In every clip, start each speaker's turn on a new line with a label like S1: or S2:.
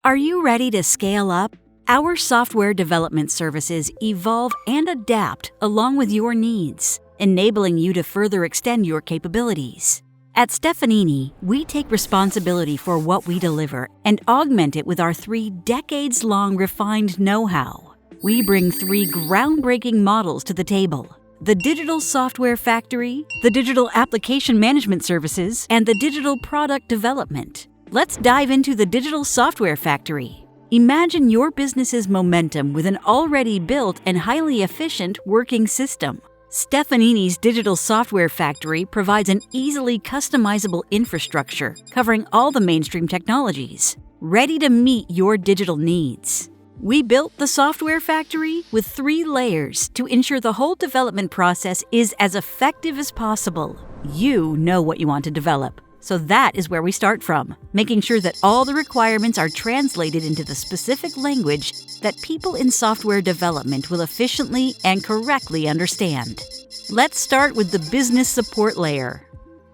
S1: Are you ready to scale up? Our software development services evolve and adapt along with your needs, enabling you to further extend your capabilities. At Stefanini, we take responsibility for what we deliver and augment it with our 3 decades-long refined know-how. We bring 3 groundbreaking models to the table: the Digital Software Factory, the Digital Application Management Services, and the Digital Product Development. Let's dive into the Digital Software Factory. Imagine your business's momentum with an already built and highly efficient working system. Stefanini's Digital Software Factory provides an easily customizable infrastructure covering all the mainstream technologies, ready to meet your digital needs. We built the Software Factory with 3 layers to ensure the whole development process is as effective as possible. You know what you want to develop, so that is where we start from, making sure that all the requirements are translated into the specific language that people in software development will efficiently and correctly understand. Let's start with the business support layer.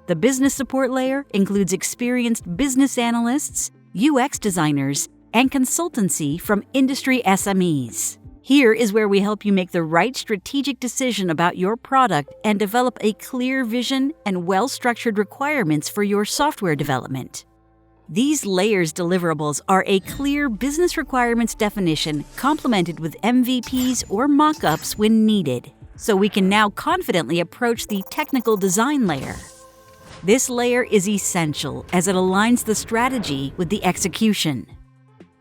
S1: The business support layer includes experienced business analysts, UX designers, and consultancy from industry SMEs. Here is where we help you make the right strategic decision about your product and develop a clear vision and well-structured requirements for your software development. These layers deliverables are a clear business requirements definition complemented with MVPs or mock-ups when needed, so we can now confidently approach the technical design layer. This layer is essential as it aligns the strategy with the execution.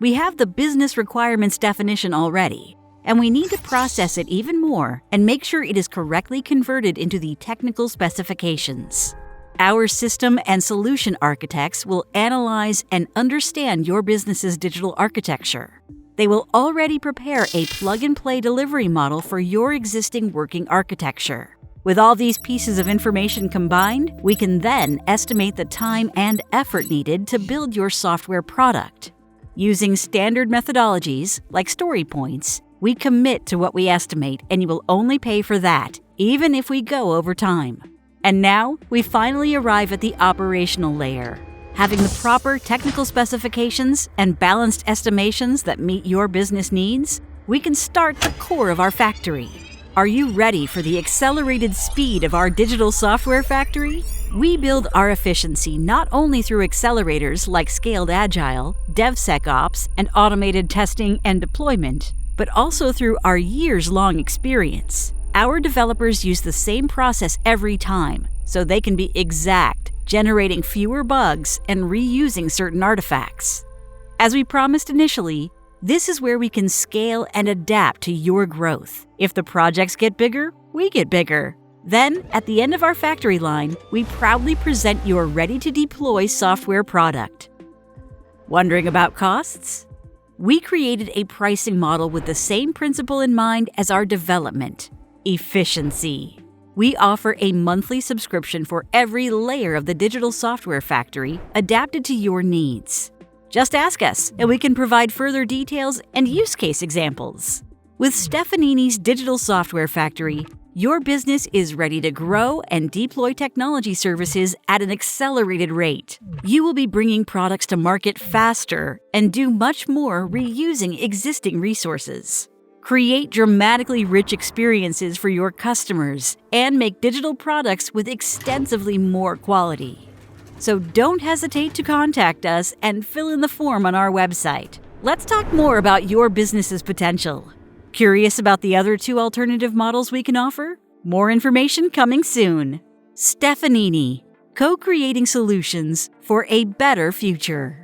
S1: We have the business requirements definition already, and we need to process it even more and make sure it is correctly converted into the technical specifications. Our system and solution architects will analyze and understand your business's digital architecture. They will already prepare a plug-and-play delivery model for your existing working architecture. With all these pieces of information combined, we can then estimate the time and effort needed to build your software product. Using standard methodologies like story points, we commit to what we estimate, and you will only pay for that, even if we go over time. And now, we finally arrive at the operational layer. Having the proper technical specifications and balanced estimations that meet your business needs, we can start the core of our factory. Are you ready for the accelerated speed of our digital software factory? We build our efficiency not only through accelerators like Scaled Agile, DevSecOps, and automated testing and deployment, but also through our years-long experience. Our developers use the same process every time, so they can be exact, generating fewer bugs and reusing certain artifacts. As we promised initially, this is where we can scale and adapt to your growth. If the projects get bigger, we get bigger. Then, at the end of our factory line, we proudly present your ready-to-deploy software product. Wondering about costs? We created a pricing model with the same principle in mind as our development: efficiency. We offer a monthly subscription for every layer of the digital software factory adapted to your needs. Just ask us, and we can provide further details and use case examples. With Stefanini's Digital Software Factory, your business is ready to grow and deploy technology services at an accelerated rate. You will be bringing products to market faster and do much more reusing existing resources. Create dramatically rich experiences for your customers and make digital products with extensively more quality. So don't hesitate to contact us and fill in the form on our website. Let's talk more about your business's potential. Curious about the other 2 alternative models we can offer? More information coming soon. Stefanini, co-creating solutions for a better future.